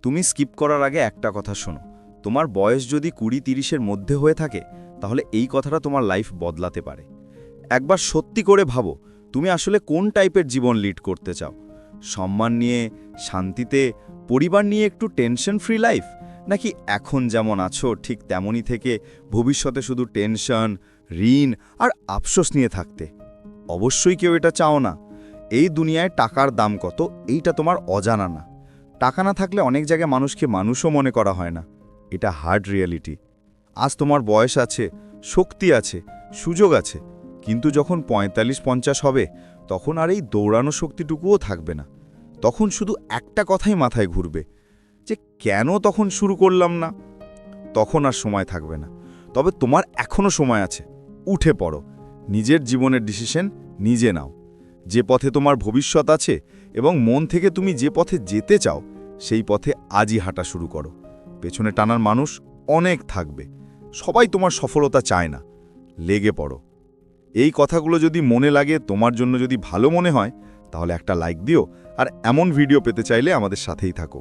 তুমি স্কিপ করার আগে একটা কথা শোনো। তোমার বয়স যদি 20-30-এর মধ্যে হয়ে থাকে তাহলে এই কথাটা তোমার লাইফ বদলাতে পারে। একবার সত্যি করে ভাবো, তুমি আসলে কোন টাইপের জীবন লিড করতে চাও। সম্মান নিয়ে, শান্তিতে, পরিবার নিয়ে একটু টেনশন ফ্রি লাইফ, নাকি এখন যেমন আছো ঠিক তেমনই থেকে ভবিষ্যতে শুধু টেনশন, ঋণ আর আফসোস নিয়ে থাকতে? অবশ্যই কেউ এটা চাও না। এই দুনিয়ায় টাকার দাম কত এইটা তোমার অজানা না। টাকা না থাকলে অনেক জায়গায় মানুষকে মানুষও মনে করা হয় না। এটা হার্ড রিয়েলিটি। আজ তোমার বয়স আছে, শক্তি আছে, সুযোগ আছে, কিন্তু যখন 45-50 হবে তখন আর এই দৌড়ানো শক্তিটুকুও থাকবে না। তখন শুধু একটা কথাই মাথায় ঘুরবে, যে কেন তখন শুরু করলাম না। তখন আর সময় থাকবে না। তবে তোমার এখনও সময় আছে। উঠে পড়ো, নিজের জীবনের ডিসিশন নিজে নাও। যে পথে তোমার ভবিষ্যৎ আছে এবং মন থেকে তুমি যে পথে যেতে চাও সেই পথে আজই হাঁটা শুরু করো। পেছনে টানার মানুষ অনেক থাকবে, সবাই তোমার সফলতা চায় না। লেগে পড়ো। এই কথাগুলো যদি মনে লাগে, তোমার জন্য যদি ভালো মনে হয়, তাহলে একটা লাইক দিও, আর এমন ভিডিও পেতে চাইলে আমাদের সাথেই থাকো।